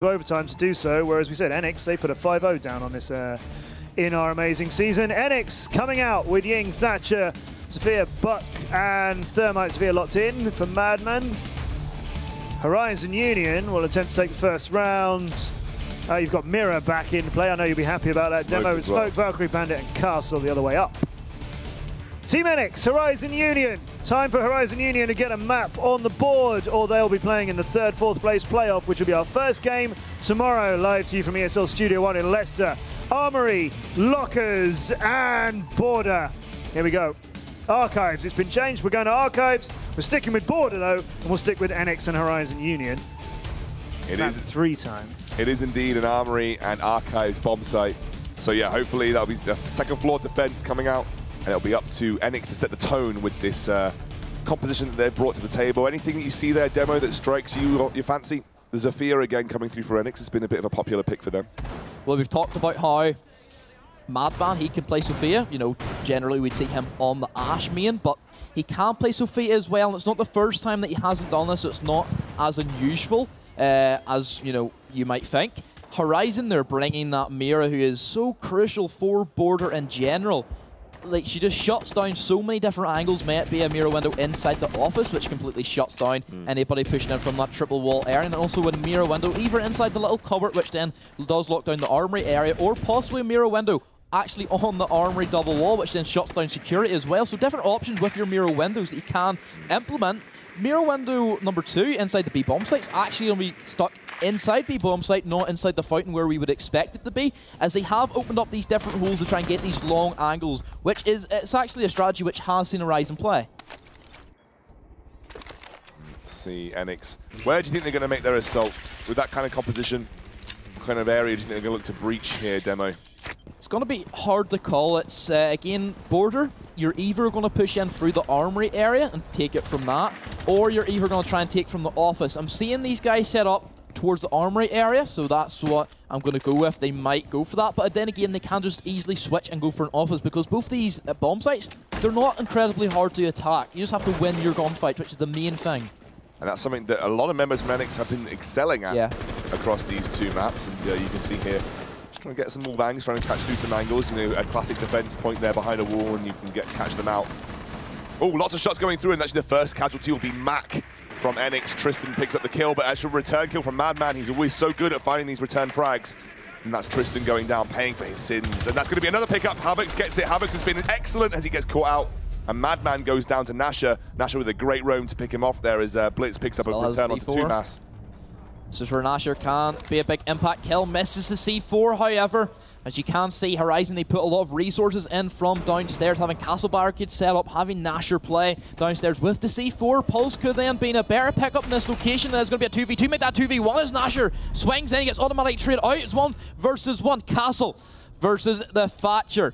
overtime to do so, whereas we said Enyx, they put a 5-0 down on this in our amazing season. Enyx coming out with Ying, Thatcher, Sophia, Buck, and Thermite Sophia locked in for Madman. Horizon Union will attempt to take the first round. You've got Mirror back in play. I know you'll be happy about that demo with Smoke, Valkyrie, Bandit, and Castle the other way up. Team Enyx, Horizon Union. Time for Horizon Union to get a map on the board, or they'll be playing in the 3rd, 4th place playoff, which will be our first game tomorrow, live to you from ESL Studio 1 in Leicester. Armory, Lockers, and Border. Here we go. Archives, it's been changed. We're going to Archives. We're sticking with Border, though, and we'll stick with Enyx and Horizon Union. It is 3-time. It is indeed an Armory and Archives bomb site. So yeah, hopefully that'll be the 2nd floor defense coming out. And it'll be up to Enyx to set the tone with this composition that they've brought to the table. Anything that you see there, Demo, that strikes you or your fancy? The Zafir again coming through for Enyx has been a bit of a popular pick for them. Well, we've talked about how Madman, he can play Sophia. You know, generally we'd see him on the Ashe main, but he can play Sophia as well. And it's not the first time that he hasn't done this, so it's not as unusual as, you know, you might think. Horizon, they're bringing that Mira, who is so crucial for Border in general. Like, she just shuts down so many different angles. May it be a mirror window inside the office, which completely shuts down anybody pushing in from that triple wall area, and also a mirror window either inside the little cupboard, which then does lock down the armory area, or possibly a mirror window actually on the armory double wall, which then shuts down security as well. So different options with your mirror windows that you can implement. Mirror window number 2 inside the B bomb site's actually going to be stuck inside B bomb site, not inside the fountain where we would expect it to be, as they have opened up these different holes to try and get these long angles, which is, it's actually a strategy which has seen Horizon play. Let's see, Enyx. Where do you think they're going to make their assault? With that kind of composition, what kind of area do you think they're going to look to breach here, Demo? It's going to be hard to call. It's, again, Border. You're either going to push in through the armory area and take it from that, or you're either going to try and take from the office. I'm seeing these guys set up towards the armory area, so that's what I'm going to go with. They might go for that, but then again, they can just easily switch and go for an office, because both these bomb sites, they're not incredibly hard to attack. You just have to win your gunfight, which is the main thing. And that's something that a lot of members of Enyx have been excelling at across these 2 maps, and you can see here, just trying to get some more bangs, trying to catch through some angles. You know, a classic defense point there behind a wall, and you can catch them out. Oh, lots of shots going through, and actually the first casualty will be Mac from Enyx. Tristan picks up the kill, but actual return kill from Madman. He's always so good at finding these return frags. And that's Tristan going down, paying for his sins. And that's going to be another pickup. Havix gets it. Havix has been excellent as he gets caught out. And Madman goes down to Nasher. Nasher with a great roam to pick him off there as Blitz picks up a return onto 2-mass. This is where Nasher can be a big impact kill. Misses the C4, however. As you can see, Horizon, they put a lot of resources in from downstairs, having castle barricades set up, having Nasher play downstairs with the C4. Pulse could then be a better pickup in this location. There's going to be a 2v2, make that 2v1 as Nasher swings in, he gets automatic trade out. It's 1 versus 1. Castle versus the Thatcher.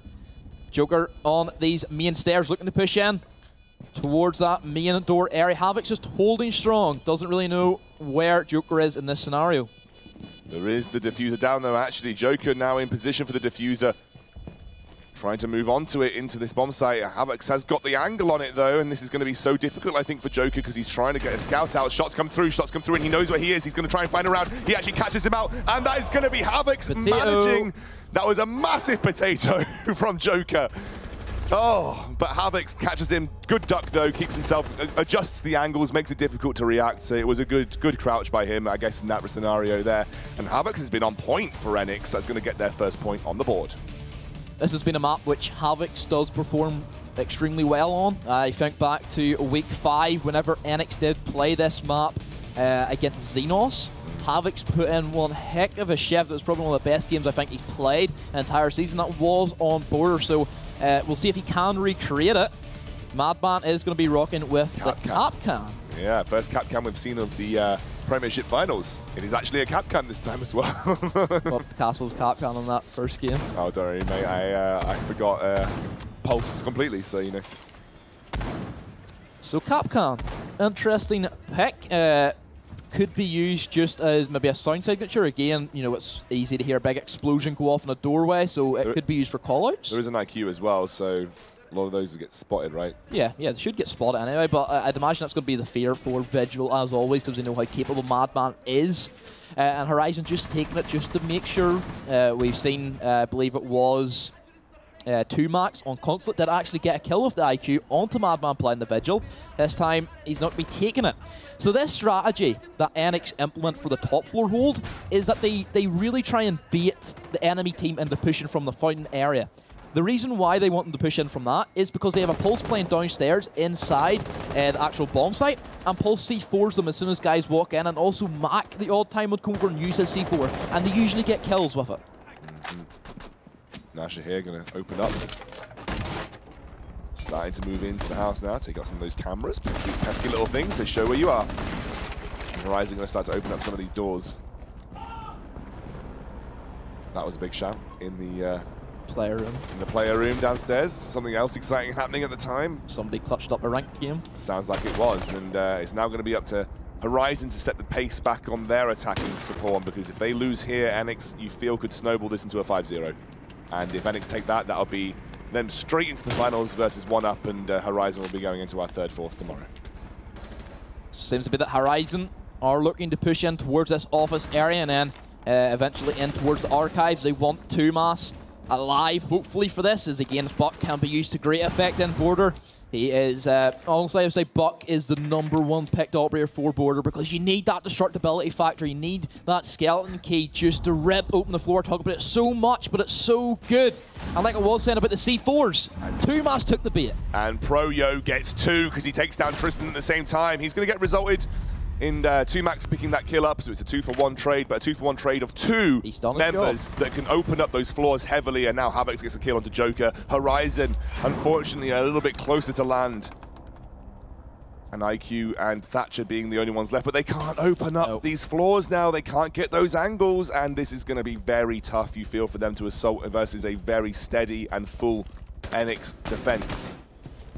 Joker on these main stairs looking to push in towards that main door area. Havix just holding strong, doesn't really know where Joker is in this scenario. There is the diffuser down though, actually. Joker now in position for the diffuser. Trying to move onto it into this bomb site. Havix has got the angle on it though, and this is going to be so difficult, I think, for Joker, because he's trying to get a scout out. Shots come through, and he knows where he is. He's going to try and find a round. He actually catches him out, and that is going to be Havix managing. That was a massive potato from Joker. Oh, but Havix catches him. Good duck though, keeps himself, adjusts the angles, makes it difficult to react. So it was a good crouch by him, I guess, in that scenario there. And Havix has been on point for Enyx. That's going to get their first point on the board. This has been a map which Havix does perform extremely well on. I think back to week 5, whenever Enyx did play this map against Xenos. Havix put in one heck of a shift. That was probably one of the best games I think he's played an entire season. That was on Border, so we'll see if he can recreate it. Madman is going to be rocking with the Capcan. Yeah, first Capcan we've seen of the Premiership finals. It is actually a Capcan this time as well. Well, Castle's Capcan on that first game. Oh, don't worry, mate. I forgot Pulse completely, so you know. So Capcan, interesting pick. Could be used just as maybe a sound signature. Again, you know, it's easy to hear a big explosion go off in a doorway, so it could be used for callouts. There is an IQ as well, so A lot of those get spotted, right? Yeah, they should get spotted anyway, but I'd imagine that's going to be the fear for Vigil, as always, because they know how capable Madman is. And Horizon just taking it just to make sure. We've seen, I believe it was 2max on Consulate did actually get a kill with the IQ onto Madman playing the Vigil. This time, he's not going to be taking it. So this strategy that Enyx implement for the top floor hold is that they really try and bait the enemy team into pushing from the fountain area. The reason why they want them to push in from that is because they have a Pulse playing downstairs inside the actual bomb site, and Pulse C4s them as soon as guys walk in, and also Mac the odd time would come over and use his C4, and they usually get kills with it. Nasha here going to open up. Starting to move into the house now, take out some of those cameras, pesky little things, they show where you are. Horizon going to start to open up some of these doors. That was a big shout in the player room. In the player room downstairs. Something else exciting happening at the time. Somebody clutched up a ranked game. Sounds like it was, and it's now going to be up to Horizon to set the pace back on their attacking support, because if they lose here, Enyx, you feel, could snowball this into a 5-0. And if Enyx take that, that'll be them straight into the finals versus 1UP, and Horizon will be going into our 3rd, 4th tomorrow. Seems to be that Horizon are looking to push in towards this office area and then eventually in towards the archives. They want 2mass alive, hopefully, for this, as again, Buck can be used to great effect in Border. He is, honestly, I would say Buck is the #1 picked operator for Border, because you need that destructibility factor. You need that skeleton key just to rip open the floor. Talk about it so much, but it's so good. And like I was saying about the C4s, 2mass took the bait. And Pro-Yo gets 2 because he takes down Tristan at the same time. He's going to get resulted in 2max picking that kill up, so it's a 2-for-1 trade, but a 2-for-1 trade of 2 members that can open up those floors heavily, and now Havoc gets a kill onto Joker. Horizon, unfortunately, a little bit closer to land. And IQ and Thatcher being the only ones left, but they can't open up these floors now. They can't get those angles, and this is going to be very tough, you feel, for them to assault versus a very steady and full Enyx defense.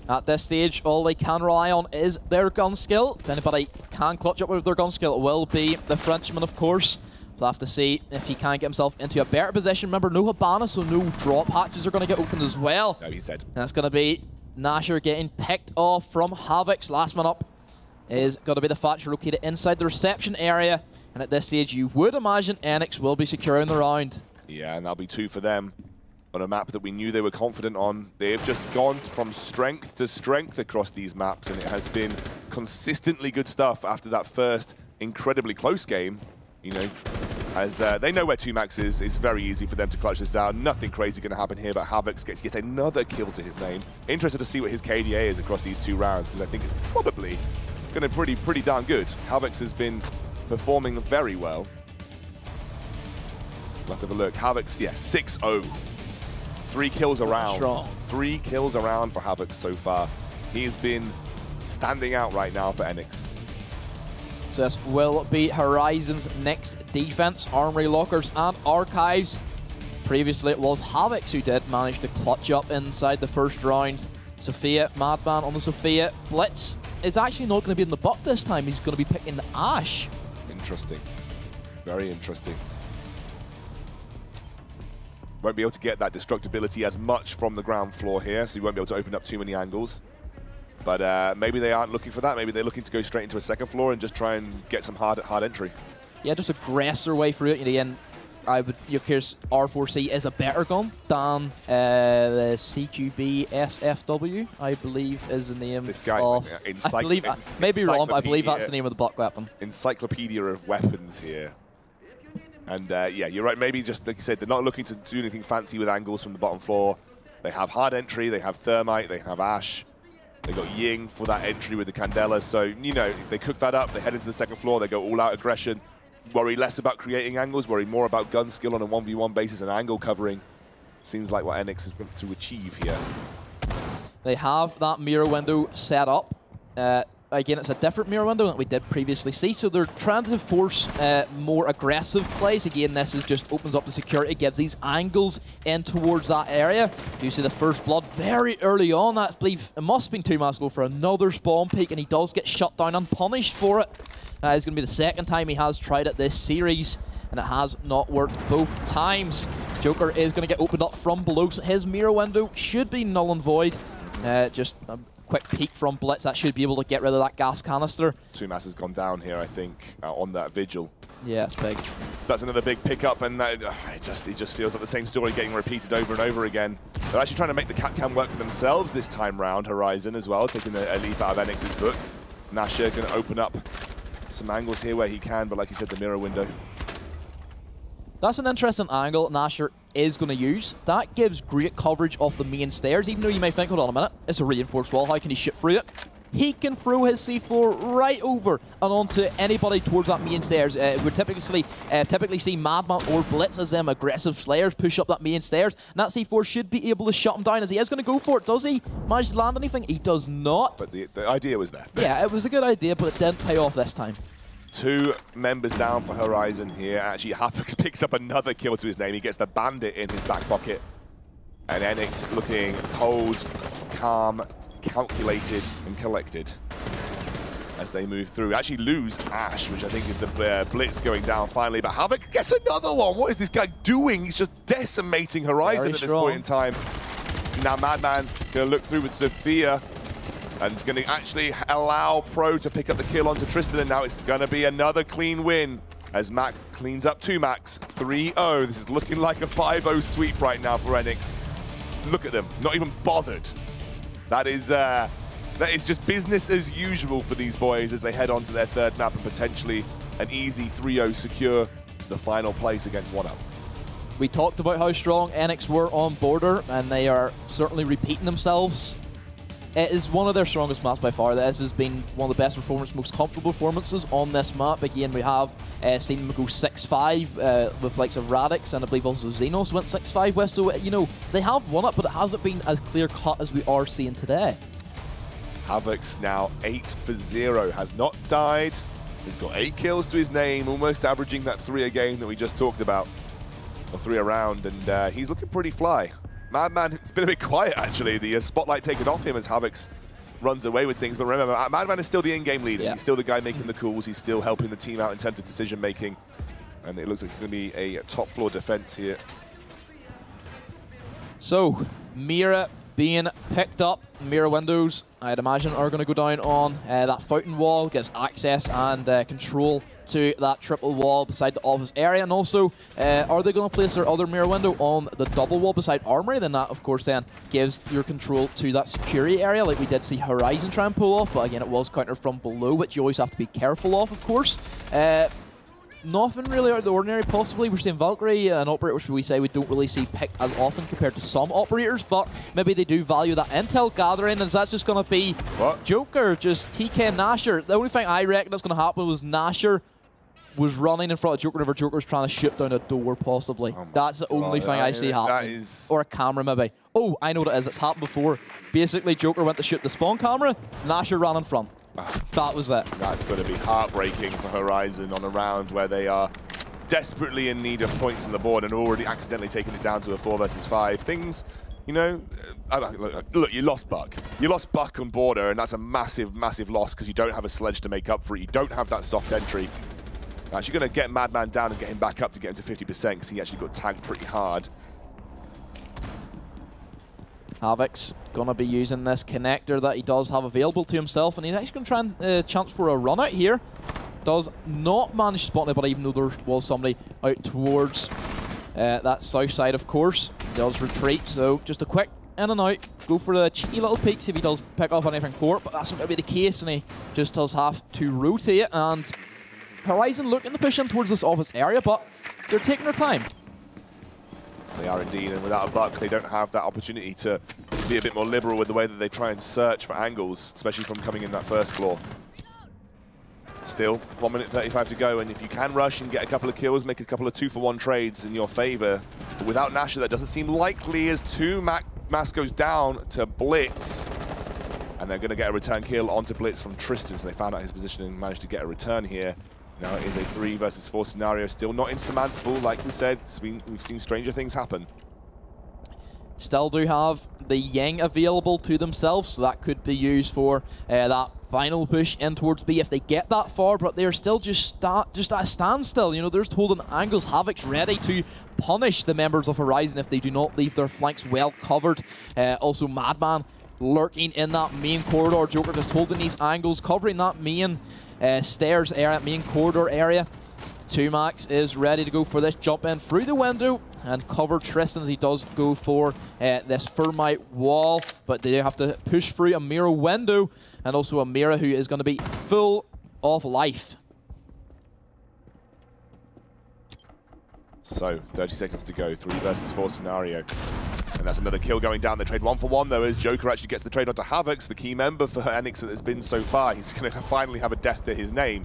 At this stage, all they can rely on is their gun skill. If anybody can clutch up with their gun skill, it will be the Frenchman, of course. We'll have to see if he can get himself into a better position. Remember, no Habana, so no drop hatches are going to get opened as well. No, he's dead. And that's going to be Nasher getting picked off from Havoc's. Last man up is going to be the Thatcher located inside the reception area. And at this stage, you would imagine Enyx will be securing the round. Yeah, and that'll be 2 for them. On a map that we knew they were confident on. They've just gone from strength to strength across these maps, and it has been consistently good stuff after that first incredibly close game. You know, as they know where 2max is, it's very easy for them to clutch this out. Nothing crazy going to happen here, but Havoc gets yet another kill to his name. Interested to see what his KDA is across these 2 rounds, because I think it's probably going to be pretty darn good. Havoc has been performing very well. Let's have a look. Havoc's, yeah, 6-0. 3 kills around. Strong. 3 kills around for Havoc so far. He's been standing out right now for Enyx. So this will be Horizon's next defense. Armory, lockers, and archives. Previously, it was Havoc who did manage to clutch up inside the first round. Sophia, Madman on the Sophia. Blitz is actually not going to be in the Buck this time. He's going to be picking the Ash. Interesting. Very interesting. Won't be able to get that destructibility as much from the ground floor here, so you won't be able to open up too many angles. But maybe they aren't looking for that. Maybe they're looking to go straight into a 2nd floor and just try and get some hard entry. Yeah, just aggress their way through it. Again, your R4C is a better gun than the CQB SFW, I believe is the name. This guy, of, I believe, maybe wrong, but I believe that's the name of the Buck weapon. Encyclopedia of weapons here. And yeah, you're right, maybe just like you said, they're not looking to do anything fancy with angles from the bottom floor. They have hard entry, they have Thermite, they have Ash. They got Ying for that entry with the Candela. So, you know, they cook that up, they head into the 2nd floor, they go all out aggression. Worry less about creating angles, worry more about gun skill on a 1v1 basis and angle covering. Seems like what Enyx is going to achieve here. They have that mirror window set up. Again, it's a different mirror window that we did previously see, so they're trying to force more aggressive plays. Again, this is just opens up the security, gives these angles in towards that area. You see the first blood very early on. I believe it must have been 2mass go for another spawn peek, and he does get shut down and punished for it. It's going to be the 2nd time he has tried it this series, and it has not worked both times. Joker is going to get opened up from below, so his mirror window should be null and void. Just a quick peek from Blitz. That should be able to get rid of that gas canister. 2Mass has gone down here, I think, on that Vigil. Yeah, it's big. So that's another big pickup, and that, it just feels like the same story getting repeated over and over again. They're actually trying to make the cat cam work for themselves this time round, Horizon as well, taking a leaf out of Enyx's book. Nasher going to open up some angles here where he can, but like you said, the mirror window. That's an interesting angle Nasher is going to use. That gives great coverage off the main stairs, even though you may think, hold on a minute, it's a reinforced wall, how can he shoot through it? He can throw his C4 right over and onto anybody towards that main stairs. We typically see Madman or Blitz as them aggressive slayers push up that main stairs, and that C4 should be able to shut him down, as he is going to go for it. Does he manage to land anything? He does not. But the idea was there. Yeah, it was a good idea, but it didn't pay off this time. 2 members down for Horizon here. Actually, Havoc picks up another kill to his name. He gets the Bandit in his back pocket. And Enyx looking cold, calm, calculated, and collected as they move through. Actually lose Ash, which I think is the Blitz going down finally. But Havoc gets another one. What is this guy doing? He's just decimating Horizon at this point in time. Now Madman going to look through with Sophia. And it's going to actually allow Pro to pick up the kill onto Tristan, and now it's going to be another clean win as Mac cleans up 2Max. 3-0. This is looking like a 5-0 sweep right now for Enyx. Look at them, not even bothered. That is just business as usual for these boys as they head on to their third map and potentially an easy 3-0 secure to the final place against 1-0. We talked about how strong Enyx were on border, and they are certainly repeating themselves. It is one of their strongest maps by far. This has been one of the best performances, most comfortable performances on this map. Again, we have seen them go 6-5 with likes of Radix, and I believe also Xenos went 6-5 with. So, you know, they have won it, but it hasn't been as clear-cut as we are seeing today. Havoc's now 8-0, has not died. He's got 8 kills to his name, almost averaging that 3 a game that we just talked about, or 3 a round, and he's looking pretty fly. Madman, it's been a bit quiet actually. The spotlight taken off him as Havoc's runs away with things. But remember, Madman is still the in-game leader. Yeah. He's still the guy making the calls. He's still helping the team out in terms of decision making. And it looks like it's going to be a top floor defense here. So, Mira being picked up. Mira windows, I'd imagine, are going to go down on that fountain wall, gets access and control to that triple wall beside the office area. And also, are they going to place their other mirror window on the double wall beside Armory? Then that, of course, then gives your control to that security area, like we did see Horizon try and pull off. But again, it was countered from below, which you always have to be careful of course. Nothing really out of the ordinary. Possibly we're seeing Valkyrie, an operator which we say we don't really see picked as often compared to some operators, but maybe they do value that intel gathering, and that's just going to be Joker, just TK Nasher. The only thing I reckon that's going to happen was Nasher was running in front of Joker whenever Joker was trying to shoot down a door, possibly. That's the only thing I see happening. Or a camera, maybe. Oh, I know what it is. It's happened before. Basically, Joker went to shoot the spawn camera, Nasher ran in front. That was it. That's going to be heartbreaking for Horizon on a round where they are desperately in need of points on the board and already accidentally taking it down to a 4 versus 5. Things, you know, look, you lost Buck. You lost Buck on border, and that's a massive, massive loss because you don't have a sledge to make up for it. You don't have that soft entry. Actually going to get Madman down and get him back up to get him to 50% because he actually got tagged pretty hard. Havoc's going to be using this connector that he does have available to himself, and he's actually going to try and chance for a run out here. Does not manage to spot anybody, even though there was somebody out towards that south side, of course. He does retreat, so just a quick in and out. Go for the cheeky little peeks if he does pick up anything for it, but that's not going to be the case, and he just does have to rotate. And Horizon looking to push in towards this office area, but they're taking their time. They are indeed, and without a Buck, they don't have that opportunity to be a bit more liberal with the way that they try and search for angles, especially from coming in that first floor. Still, 1 minute 35 to go, and if you can rush and get a couple of kills, make a couple of 2-for-1 trades in your favor. But without Nasher, that doesn't seem likely as 2Mass goes down to Blitz. And they're going to get a return kill onto Blitz from Tristan, so they found out his position and managed to get a return here. Now it is a 3 versus 4 scenario, still not insurmountable, like we said. We've seen stranger things happen. Still do have the Ying available to themselves, so that could be used for that final push in towards B if they get that far, but they're still just at a standstill. You know, they're just holding angles. Havoc's ready to punish the members of Horizon if they do not leave their flanks well covered. Also, Madman lurking in that main corridor. Joker just holding these angles, covering that main stairs area, main corridor area. 2max is ready to go for this jump in through the window and cover Tristan as he does go for this thermite wall, but they have to push through a Mira window and also a Mira who is going to be full of life. So 30 seconds to go, 3 versus 4 scenario. And that's another kill going down the trade. 1 for 1 though, as Joker actually gets the trade onto Havoc, the key member for Enyx that has been so far. He's going to finally have a death to his name.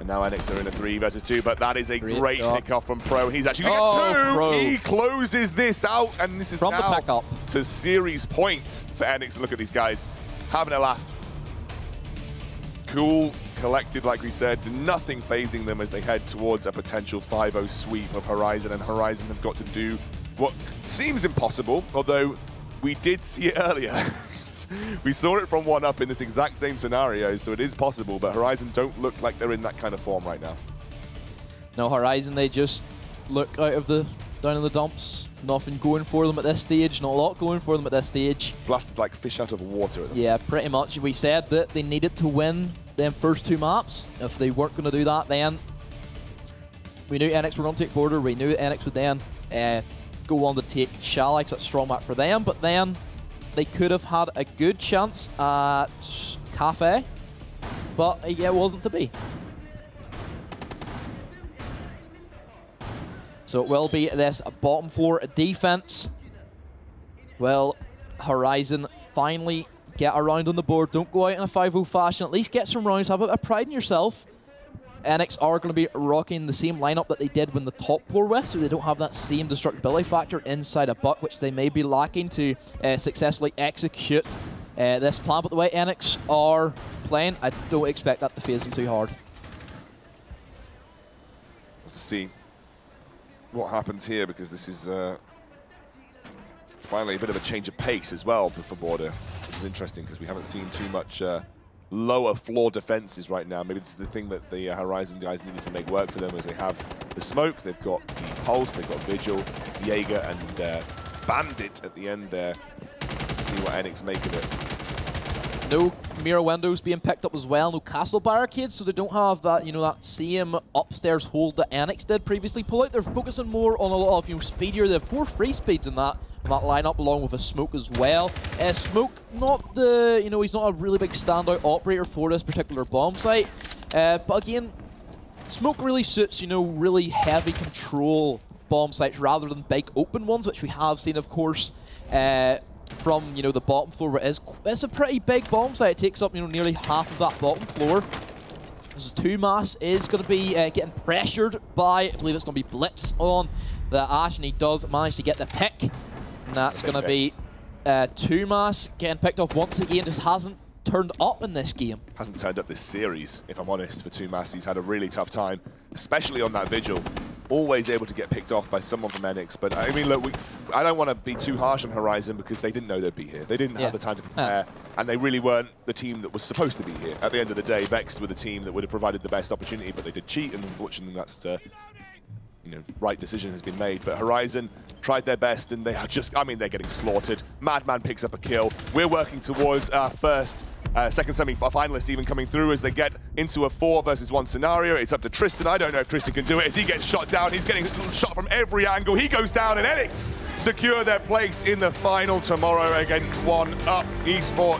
And now Enyx are in a 3 versus 2, but that is a great pick-off from Pro. He's actually going to get 2! Pro. He closes this out, and this is from now to series point for Enyx. Look at these guys, having a laugh. Cool, collected, like we said, nothing phasing them as they head towards a potential 5-0 sweep of Horizon, and Horizon have got to do what seems impossible, although we did see it earlier. We saw it from 1-up in this exact same scenario, so it is possible, but Horizon don't look like they're in that kind of form right now. No, Horizon, they just look out of the down in the dumps. Nothing going for them at this stage, not a lot going for them at this stage. Blasted like fish out of water. Yeah, pretty much. We said that they needed to win them first 2 maps. If they weren't going to do that, then we knew Enyx were going to take border. We knew Enyx would then go on to take Shalix. That's a strong map for them, but then they could have had a good chance at Cafe, but it wasn't to be. So it will be this bottom floor defense. Will Horizon finally get a round on the board? Don't go out in a 5-0 fashion. At least get some rounds. Have a bit of pride in yourself. Enyx are going to be rocking the same lineup that they did when the top floor with, so they don't have that same destructibility factor inside a buck, which they may be lacking to successfully execute this plan. But the way Enyx are playing, I don't expect that to phase them too hard. We'll see what happens here, because this is finally a bit of a change of pace as well for Border, which is interesting because we haven't seen too much lower floor defenses right now. Maybe this is the thing that the Horizon guys needed to make work for them, as they have the smoke, they've got the pulse, they've got Vigil, Jaeger, and Bandit at the end there. Let's see what Enyx make of it. No mirror windows being picked up as well, no castle barricades, so they don't have that, you know, that same upstairs hold that Enyx did previously pull out. They're focusing more on a lot of, you know, speedier. They have 4 free speeds in that lineup, along with a Smoke as well. Smoke, not the, you know, he's not a really big standout operator for this particular bomb site, but again, Smoke really suits, you know, really heavy control bomb sites rather than big open ones, which we have seen, of course, from, you know, the bottom floor, where it's a pretty big bomb site. It takes up, you know, nearly half of that bottom floor. This 2mass is going to be getting pressured by, I believe it's going to be Blitz on the Ash, and he does manage to get the pick. And that's going to be 2mass getting picked off once again. Just hasn't turned up in this game. Hasn't turned up this series, if I'm honest, for 2mass. He's had a really tough time, especially on that Vigil. Always able to get picked off by someone from Enyx. But I mean, look, I don't want to be too harsh on Horizon, because they didn't know they'd be here. They didn't have the time to prepare, and they really weren't the team that was supposed to be here. At the end of the day, Vexed were the team that would have provided the best opportunity, but they did cheat, and unfortunately that's you know, right decision has been made. But Horizon tried their best, and they are just, I mean, they're getting slaughtered. Madman picks up a kill. We're working towards our first second semi-finalist even coming through as they get into a 4 versus 1 scenario. It's up to Tristan. I don't know if Tristan can do it as he gets shot down. He's getting shot from every angle. He goes down, and Enyx secure their place in the final tomorrow against 1-up esports.